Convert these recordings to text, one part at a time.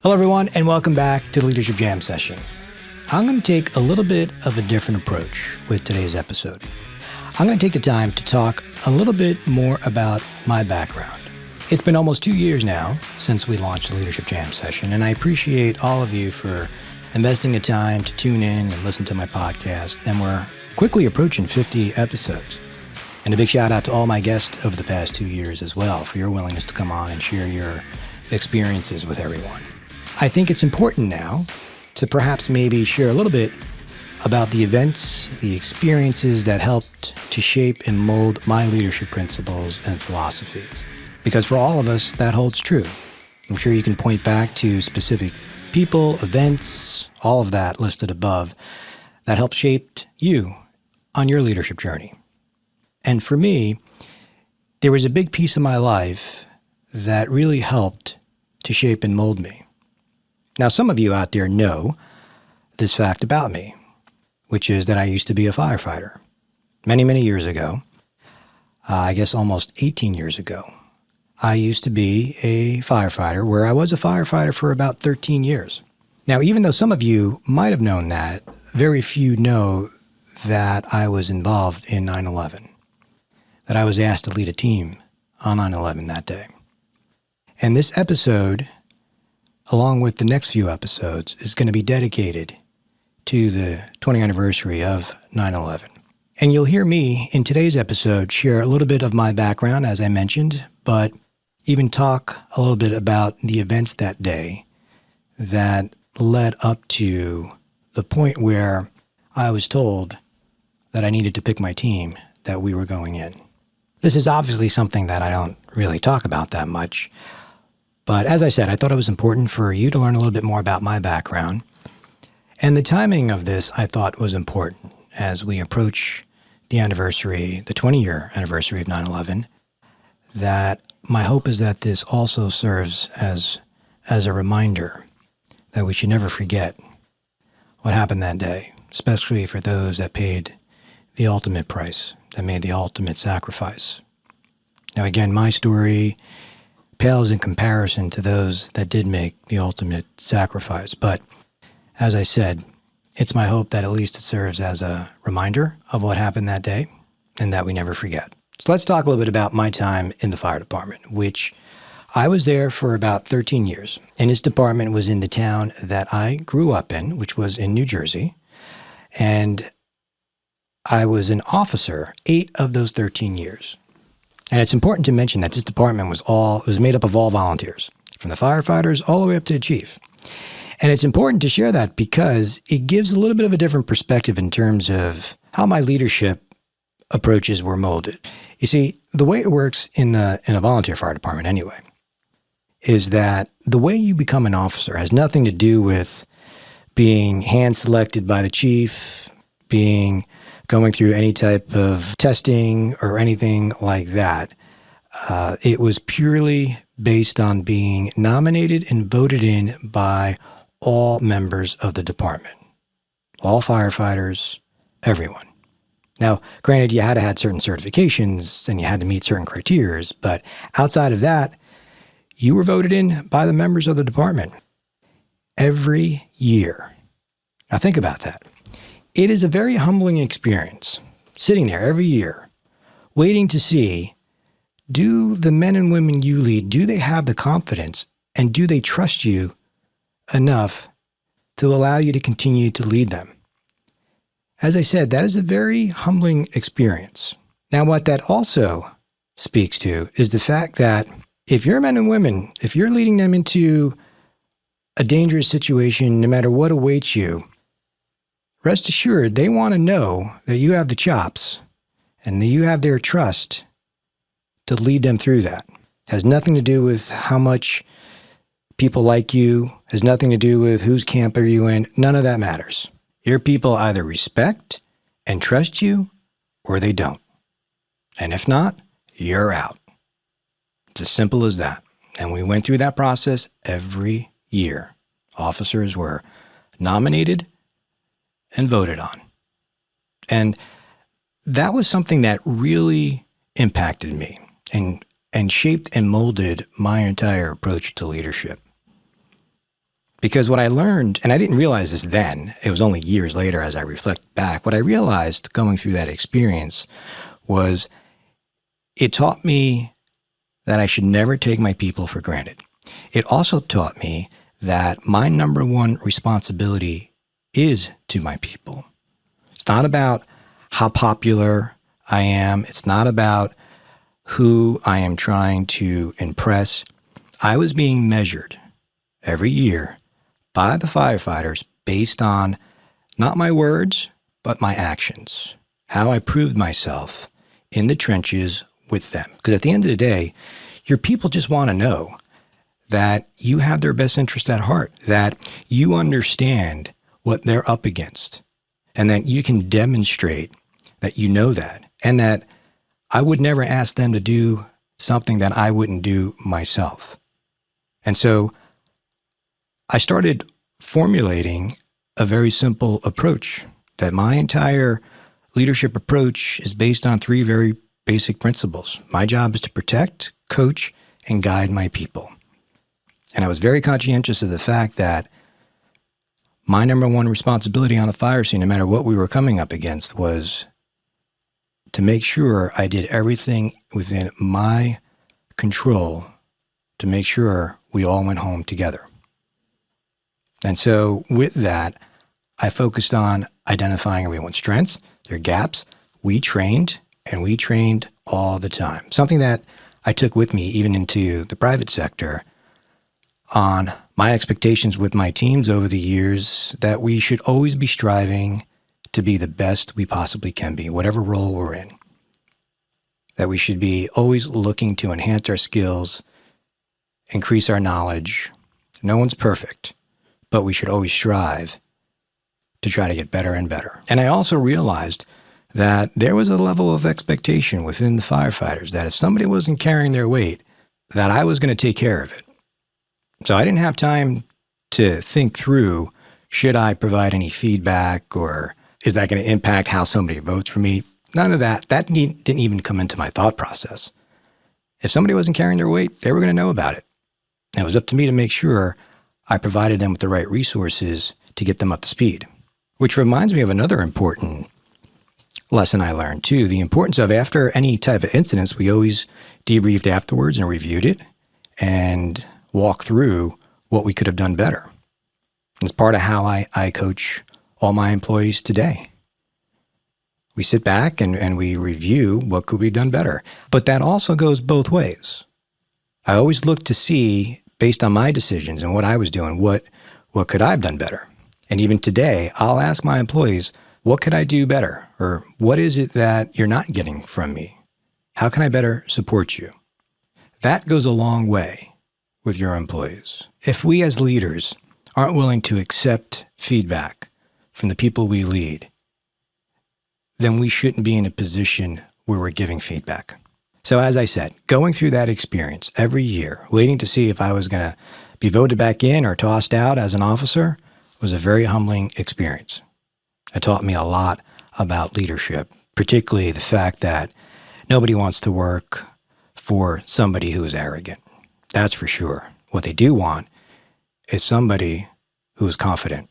Hello, everyone, and welcome back to the Leadership Jam session. I'm going to take a little bit of a different approach with today's episode. I'm going to take the time to talk a little bit more about my background. It's been almost 2 years now since we launched the Leadership Jam session, and I appreciate all of you for investing the time to tune in and listen to my podcast, and we're quickly approaching 50 episodes. And a big shout out to all my guests over the past 2 years as well for your willingness to come on and share your experiences with everyone. I think it's important now to perhaps maybe share a little bit about the events, the experiences that helped to shape and mold my leadership principles and philosophies. Because for all of us, that holds true. I'm sure you can point back to specific people, events, all of that listed above that helped shape you on your leadership journey. And for me, there was a big piece of my life that really helped to shape and mold me. Now, some of you out there know this fact about me, which is that I used to be a firefighter. Many, many years ago, I guess almost 18 years ago, I used to be a firefighter where I was a firefighter for about 13 years. Now, even though some of you might have known that, very few know that I was involved in 9/11, that I was asked to lead a team on 9/11 that day. And this episode, along with the next few episodes, is going to be dedicated to the 20th anniversary of 9/11. And you'll hear me in today's episode share a little bit of my background, as I mentioned, but even talk a little bit about the events that day that led up to the point where I was told that I needed to pick my team that we were going in. This is obviously something that I don't really talk about that much. But as I said, I thought it was important for you to learn a little bit more about my background. And the timing of this, I thought, was important as we approach the anniversary, the 20-year anniversary of 9/11, that my hope is that this also serves as a reminder that we should never forget what happened that day, especially for those that paid the ultimate price, that made the ultimate sacrifice. Now, again, my story pales in comparison to those that did make the ultimate sacrifice. But as I said, it's my hope that at least it serves as a reminder of what happened that day and that we never forget. So let's talk a little bit about my time in the fire department, which I was there for about 13 years. And this department was in the town that I grew up in, which was in New Jersey. And I was an officer 8 of those 13 years. And it's important to mention that this department was made up of all volunteers, from the firefighters all the way up to the chief. And it's important to share that because it gives a little bit of a different perspective in terms of how my leadership approaches were molded. You see, the way it works in a volunteer fire department anyway, is that the way you become an officer has nothing to do with being hand-selected by the chief, going through any type of testing or anything like that. It was purely based on being nominated and voted in by all members of the department, all firefighters, everyone. Now, granted, you had to have certain certifications and you had to meet certain criteria, but outside of that, you were voted in by the members of the department every year. Now, think about that. It is a very humbling experience, sitting there every year, waiting to see, do the men and women you lead, do they have the confidence and do they trust you enough to allow you to continue to lead them? As I said, that is a very humbling experience. Now, what that also speaks to is the fact that if you're men and women, if you're leading them into a dangerous situation, no matter what awaits you, rest assured, they want to know that you have the chops and that you have their trust to lead them through that. It has nothing to do with how much people like you, has nothing to do with whose camp are you in. None of that matters. Your people either respect and trust you or they don't. And if not, you're out. It's as simple as that. And we went through that process every year. Officers were nominated and voted on. And that was something that really impacted me and shaped and molded my entire approach to leadership. Because what I learned, and I didn't realize this then, it was only years later as I reflect back, what I realized going through that experience was it taught me that I should never take my people for granted. It also taught me that my number one responsibility is to my people. It's not about how popular I am. It's not about who I am trying to impress. I was being measured every year by the firefighters based on not my words, but my actions, how I proved myself in the trenches with them. Because at the end of the day, your people just want to know that you have their best interest at heart, that you understand what they're up against, and that you can demonstrate that you know that, and that I would never ask them to do something that I wouldn't do myself. And so I started formulating a very simple approach, that my entire leadership approach is based on 3 very basic principles. My job is to protect, coach, and guide my people. And I was very conscientious of the fact that my number one responsibility on the fire scene, no matter what we were coming up against, was to make sure I did everything within my control to make sure we all went home together. And so with that, I focused on identifying everyone's strengths, their gaps. We trained, and we trained all the time. Something that I took with me even into the private sector on my expectations with my teams over the years, that we should always be striving to be the best we possibly can be, whatever role we're in. That we should be always looking to enhance our skills, increase our knowledge. No one's perfect, but we should always strive to try to get better and better. And I also realized that there was a level of expectation within the firefighters that if somebody wasn't carrying their weight, that I was going to take care of it. So I didn't have time to think through, should I provide any feedback, or is that going to impact how somebody votes for me? None of that. That didn't even come into my thought process. If somebody wasn't carrying their weight, they were going to know about it. And it was up to me to make sure I provided them with the right resources to get them up to speed. Which reminds me of another important lesson I learned too, the importance of, after any type of incidents, we always debriefed afterwards and reviewed it and walked through what we could have done better. It's part of how I coach all my employees today. We sit back and we review what could be done better. But that also goes both ways. I always look to see, based on my decisions and what I was doing, what could I have done better? And even today, I'll ask my employees, what could I do better? Or what is it that you're not getting from me? How can I better support you? That goes a long way with your employees. If we as leaders aren't willing to accept feedback from the people we lead, then we shouldn't be in a position where we're giving feedback. So as I said, going through that experience every year, waiting to see if I was going to be voted back in or tossed out as an officer, was a very humbling experience. It taught me a lot about leadership, particularly the fact that nobody wants to work for somebody who is arrogant. That's for sure. What they do want is somebody who is confident,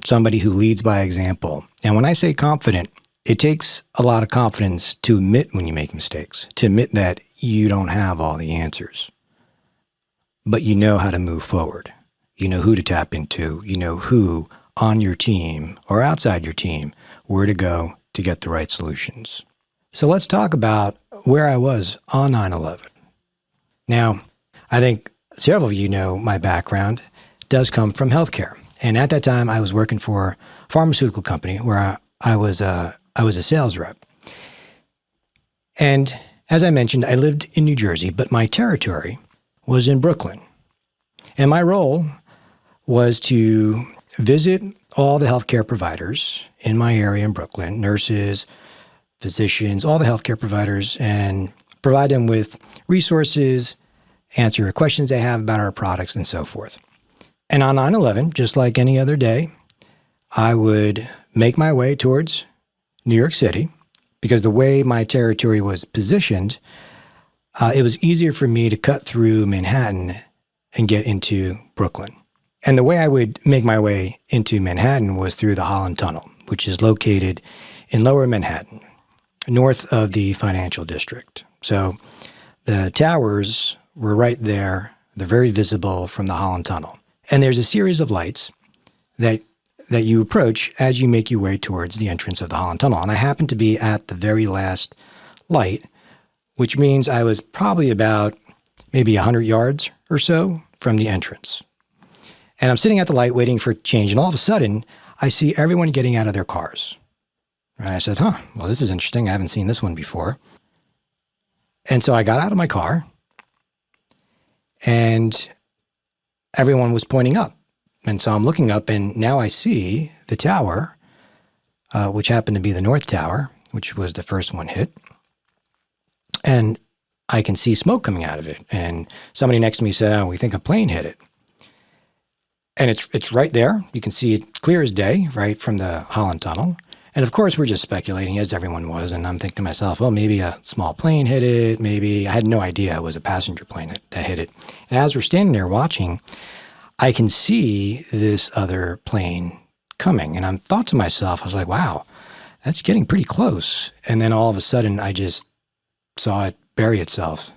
somebody who leads by example. And when I say confident, it takes a lot of confidence to admit when you make mistakes, to admit that you don't have all the answers, but you know how to move forward. You know who to tap into. You know who on your team or outside your team, where to go to get the right solutions. So let's talk about where I was on 9/11. Now, I think several of you know my background does come from healthcare. And at that time, I was working for a pharmaceutical company where I was a sales rep. And as I mentioned, I lived in New Jersey, but my territory was in Brooklyn. And my role was to visit all the healthcare providers in my area in Brooklyn, nurses, physicians, all the healthcare providers, and provide them with resources, answer questions they have about our products, and so forth. And on 9/11, just like any other day, I would make my way towards New York City because the way my territory was positioned, it was easier for me to cut through Manhattan and get into Brooklyn. And the way I would make my way into Manhattan was through the Holland Tunnel, which is located in Lower Manhattan, north of the financial district. So the towers were right there. They're very visible from the Holland Tunnel. And there's a series of lights that you approach as you make your way towards the entrance of the Holland Tunnel. And I happened to be at the very last light, which means I was probably about maybe 100 yards or so from the entrance. And I'm sitting at the light waiting for change, and all of a sudden, I see everyone getting out of their cars. And I said, well, this is interesting. I haven't seen this one before. And so I got out of my car, and everyone was pointing up. And so I'm looking up, and now I see the tower, which happened to be the North Tower, which was the first one hit. And I can see smoke coming out of it. And somebody next to me said, we think a plane hit it. And it's right there. You can see it clear as day, right from the Holland Tunnel. And of course, we're just speculating, as everyone was. And I'm thinking to myself, well, maybe a small plane hit it. Maybe I had no idea it was a passenger plane that hit it. And as we're standing there watching, I can see this other plane coming. And I thought to myself, I was like, wow, that's getting pretty close. And then all of a sudden, I just saw it bury itself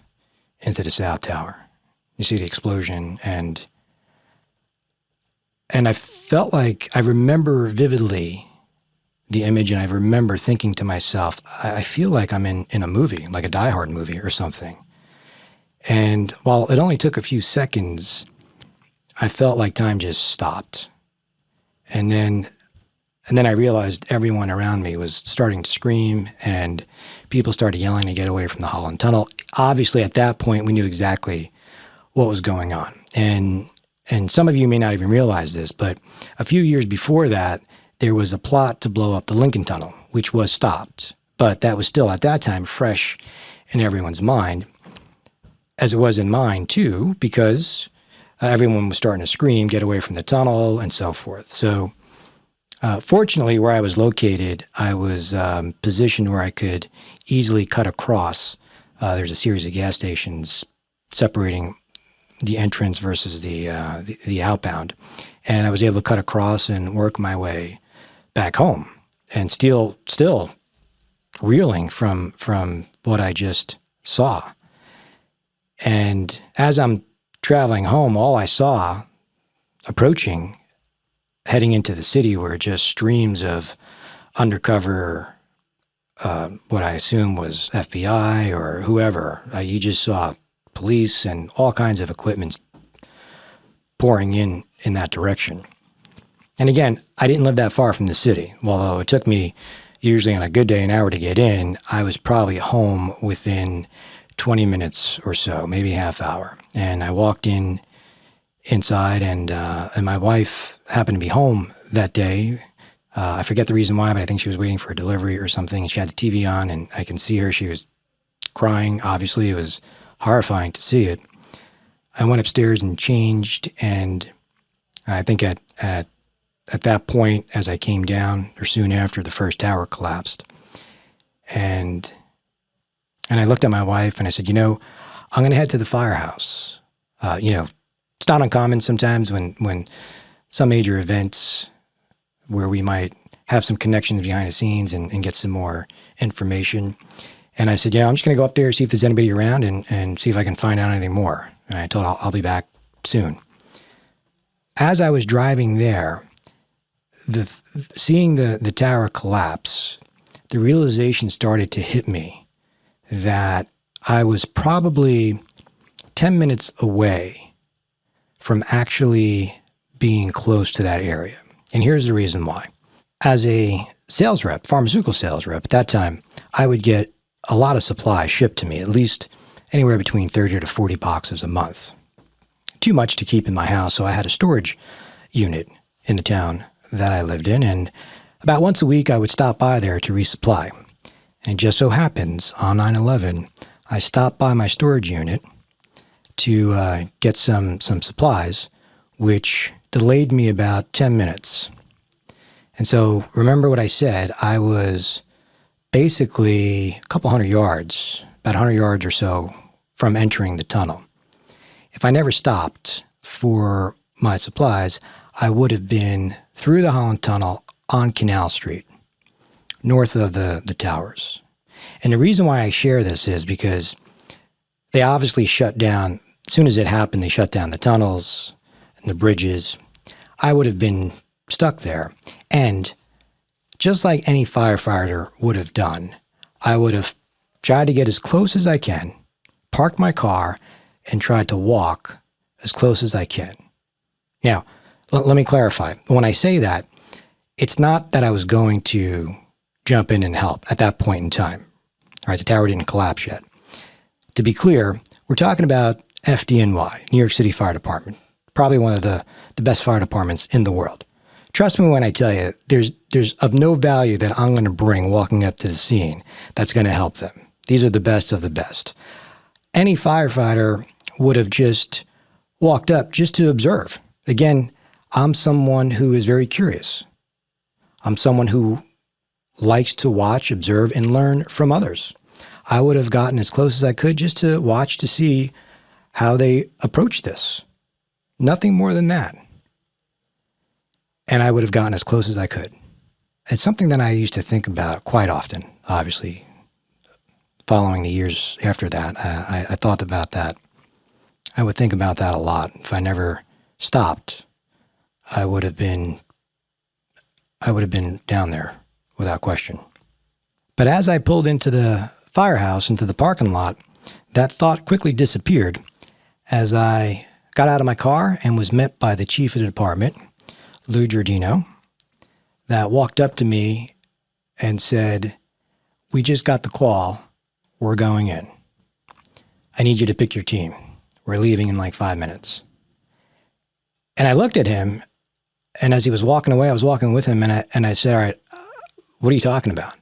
into the South Tower. You see the explosion, and I felt like I remember vividly the image, and I remember thinking to myself, I feel like I'm in a movie, like a Die Hard movie or something. And while it only took a few seconds, I felt like time just stopped. And then I realized everyone around me was starting to scream, and people started yelling to get away from the Holland Tunnel. Obviously, at that point, we knew exactly what was going on. And some of you may not even realize this, but a few years before that, there was a plot to blow up the Lincoln Tunnel, which was stopped. But that was still, at that time, fresh in everyone's mind, as it was in mine, too, because everyone was starting to scream, get away from the tunnel, and so forth. So fortunately, where I was located, I was positioned where I could easily cut across. There's a series of gas stations separating the entrance versus the outbound. And I was able to cut across and work my way back home, and still reeling from what I just saw. And as I'm traveling home, all I saw approaching, heading into the city, were just streams of undercover, what I assume was FBI or whoever. You just saw police and all kinds of equipment pouring in that direction. And again, I didn't live that far from the city. Although it took me, usually on a good day, an hour to get in, I was probably home within 20 minutes or so, maybe half hour. And I walked inside, and my wife happened to be home that day. I forget the reason why, but I think she was waiting for a delivery or something, and she had the TV on, and I can see her. She was crying. Obviously, it was horrifying to see it. I went upstairs and changed, and I think at that point, as I came down, or soon after, the first tower collapsed. And I looked at my wife and I said, I'm going to head to the firehouse. It's not uncommon sometimes when some major events where we might have some connections behind the scenes and get some more information. And I said, I'm just going to go up there, see if there's anybody around, and see if I can find out anything more. And I told her I'll be back soon. As I was driving there, seeing the tower collapse, the realization started to hit me that I was probably 10 minutes away from actually being close to that area. And here's the reason why. As a sales rep, pharmaceutical sales rep, at that time, I would get a lot of supplies shipped to me, at least anywhere between 30 to 40 boxes a month. Too much to keep in my house, so I had a storage unit in the town that I lived in, and about once a week I would stop by there to resupply. And it just so happens, on 9/11, I stopped by my storage unit to get some supplies, which delayed me about 10 minutes. And so remember what I said, I was basically a couple hundred yards, about 100 yards or so from entering the tunnel. If I never stopped for my supplies, I would have been through the Holland Tunnel on Canal Street, north of the towers. And the reason why I share this is because they obviously shut down, as soon as it happened, they shut down the tunnels and the bridges. I would have been stuck there. And just like any firefighter would have done, I would have tried to get as close as I can, parked my car, and tried to walk as close as I can. Now, let me clarify. When I say that, it's not that I was going to jump in and help at that point in time. All right, the tower didn't collapse yet. To be clear, we're talking about FDNY, New York City Fire Department, probably one of the best fire departments in the world. Trust me when I tell you, there's of no value that I'm going to bring walking up to the scene that's going to help them. These are the best of the best. Any firefighter would have just walked up just to observe. Again, I'm someone who is very curious. I'm someone who likes to watch, observe, and learn from others. I would have gotten as close as I could just to watch to see how they approach this. Nothing more than that. And I would have gotten as close as I could. It's something that I used to think about quite often, obviously. Following the years after that, I thought about that. I would think about that a lot. If I never stopped, I would have been down there without question. But as I pulled into the firehouse, into the parking lot, that thought quickly disappeared as I got out of my car and was met by the chief of the department, Lou Giordino, that walked up to me and said, "We just got the call. We're going in. I need you to pick your team. We're leaving in like 5 minutes." And I looked at him, and as he was walking away, I was walking with him, and I said, "All right, what are you talking about?"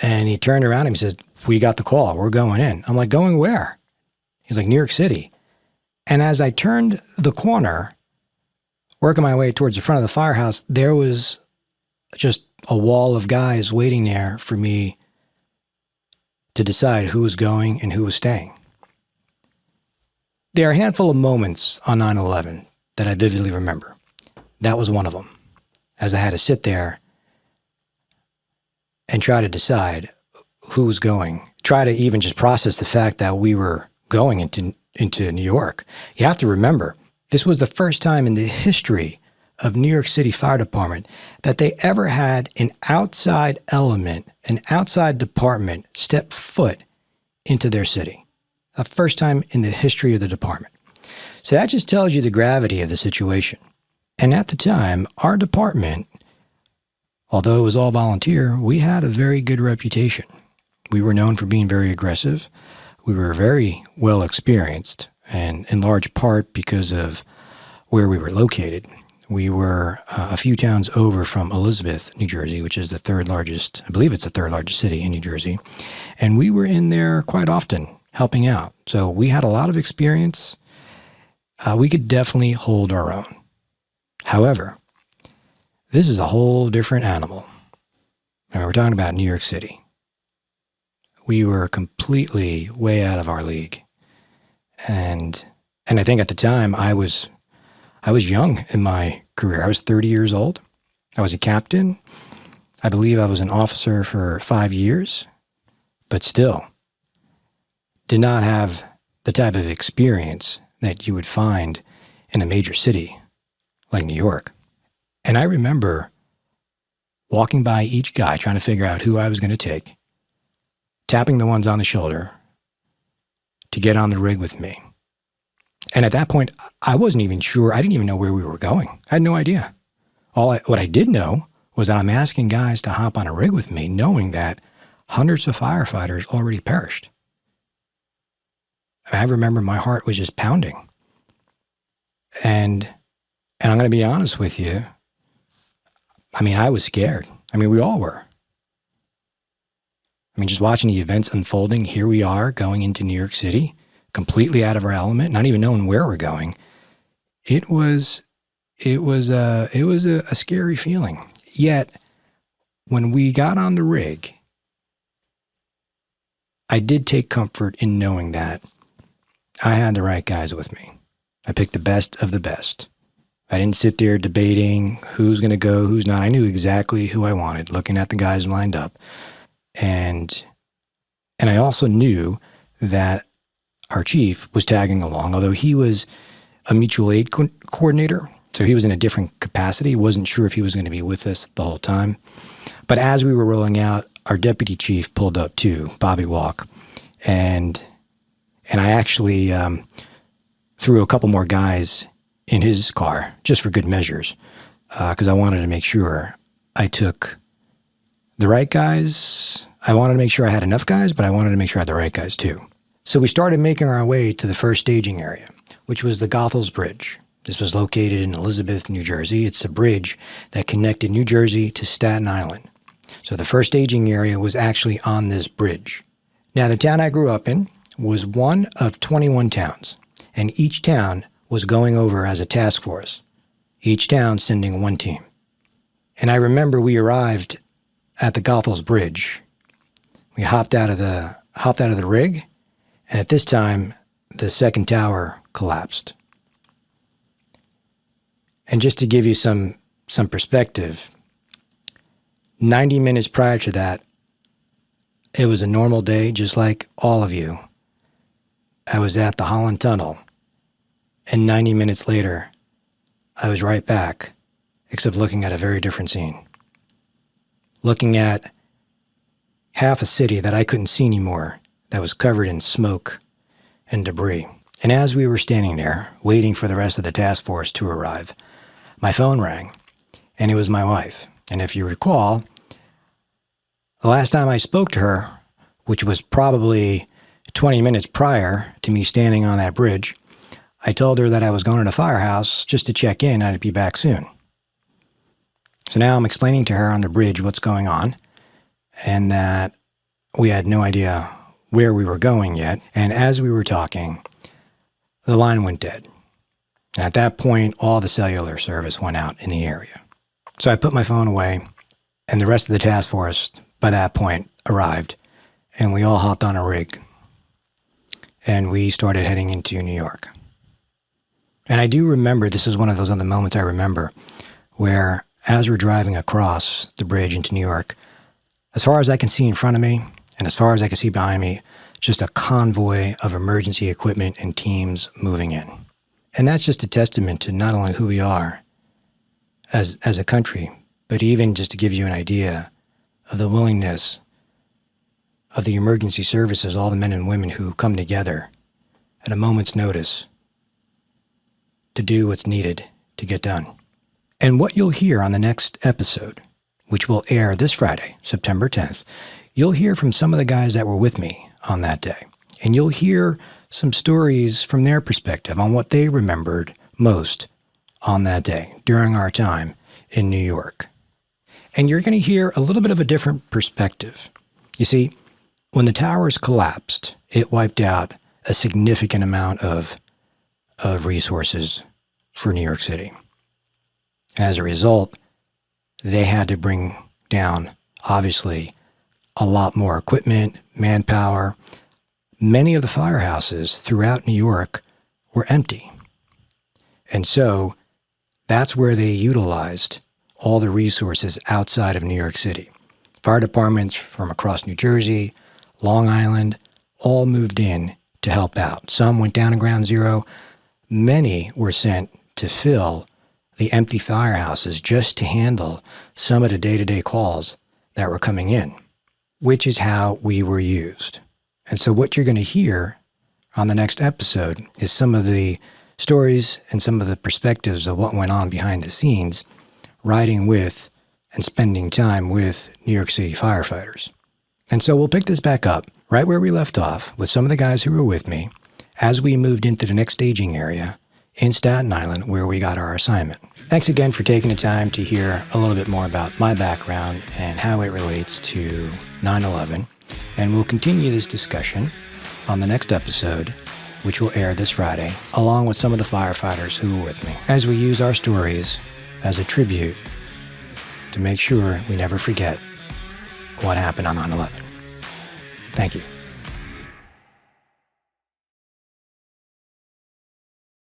And he turned around and he says, "We got the call. We're going in." I'm like, "Going where?" He's like, "New York City." And as I turned the corner, working my way towards the front of the firehouse, there was just a wall of guys waiting there for me to decide who was going and who was staying. There are a handful of moments on 9/11 that I vividly remember. That was one of them, as I had to sit there and try to decide who was going, try to even just process the fact that we were going into New York. You have to remember, this was the first time in the history of New York City Fire Department that they ever had an outside element, an outside department step foot into their city. The first time in the history of the department. So that just tells you the gravity of the situation. And at the time, our department, although it was all volunteer, we had a very good reputation. We were known for being very aggressive. We were very well experienced, and in large part because of where we were located. We were a few towns over from Elizabeth, New Jersey, which is the third largest, I believe it's the third largest city in New Jersey. And we were in there quite often helping out. So we had a lot of experience. We could definitely hold our own. However, this is a whole different animal. And we're talking about New York City. We were completely way out of our league. And I think at the time I was young in my career. I was 30 years old. I was a captain. I believe I was an officer for 5 years, but still did not have the type of experience that you would find in a major city like New York. And I remember walking by each guy trying to figure out who I was going to take, tapping the ones on the shoulder to get on the rig with me. And at that point, I wasn't even sure. I didn't even know where we were going. I had no idea. What I did know was that I'm asking guys to hop on a rig with me, knowing that hundreds of firefighters already perished. I remember my heart was just pounding. And I'm going to be honest with you. I mean, I was scared. I mean, we all were. I mean, just watching the events unfolding, here we are going into New York City, completely out of our element, not even knowing where we're going. It was a scary feeling. Yet, when we got on the rig, I did take comfort in knowing that I had the right guys with me. I picked the best of the best. I didn't sit there debating who's going to go, who's not. I knew exactly who I wanted, looking at the guys lined up. And I also knew that our chief was tagging along, although he was a mutual aid coordinator. So he was in a different capacity. Wasn't sure if he was going to be with us the whole time. But as we were rolling out, our deputy chief pulled up too, Bobby Walk. And I actually threw a couple more guys in his car just for good measures, because I wanted to make sure I took the right guys. I wanted to make sure I had enough guys, but I wanted to make sure I had the right guys too. So we started making our way to the first staging area, which was the Goethals Bridge. This was located in Elizabeth, New Jersey. It's a bridge that connected New Jersey to Staten Island. So the first staging area was actually on this bridge. Now, the town I grew up in was one of 21 towns, and each town was going over as a task force, each town sending one team. And I remember we arrived at the Goethals Bridge. We hopped out of the rig, and at this time, the second tower collapsed. And just to give you some perspective, 90 minutes prior to that, it was a normal day, just like all of you. I was at the Holland Tunnel, and 90 minutes later, I was right back, except looking at a very different scene. Looking at half a city that I couldn't see anymore, that was covered in smoke and debris. And as we were standing there, waiting for the rest of the task force to arrive, my phone rang, and it was my wife. And if you recall, the last time I spoke to her, which was probably 20 minutes prior to me standing on that bridge, I told her that I was going to the firehouse just to check in and I'd be back soon. So now I'm explaining to her on the bridge what's going on and that we had no idea where we were going yet. And as we were talking, the line went dead. And at that point, all the cellular service went out in the area. So I put my phone away, and the rest of the task force by that point arrived, and we all hopped on a rig and we started heading into New York. And I do remember, this is one of those other moments I remember, where as we're driving across the bridge into New York, as far as I can see in front of me and as far as I can see behind me, just a convoy of emergency equipment and teams moving in. And that's just a testament to not only who we are as a country, but even just to give you an idea of the willingness of the emergency services, all the men and women who come together at a moment's notice to do what's needed to get done. And what you'll hear on the next episode, which will air this Friday, September 10th, you'll hear from some of the guys that were with me on that day. And you'll hear some stories from their perspective on what they remembered most on that day during our time in New York. And you're going to hear a little bit of a different perspective. You see, when the towers collapsed, it wiped out a significant amount of resources for New York City. And as a result, they had to bring down, obviously, a lot more equipment, manpower. Many of the firehouses throughout New York were empty. And so that's where they utilized all the resources outside of New York City. Fire departments from across New Jersey, Long Island, all moved in to help out. Some went down to ground zero. Many were sent to fill the empty firehouses just to handle some of the day-to-day calls that were coming in, which is how we were used. And so what you're going to hear on the next episode is some of the stories and some of the perspectives of what went on behind the scenes, riding with and spending time with New York City firefighters. And so we'll pick this back up right where we left off with some of the guys who were with me as we moved into the next staging area in Staten Island where we got our assignment. Thanks again for taking the time to hear a little bit more about my background and how it relates to 9/11. And we'll continue this discussion on the next episode, which will air this Friday, along with some of the firefighters who were with me, as we use our stories as a tribute to make sure we never forget what happened on 9/11. Thank you.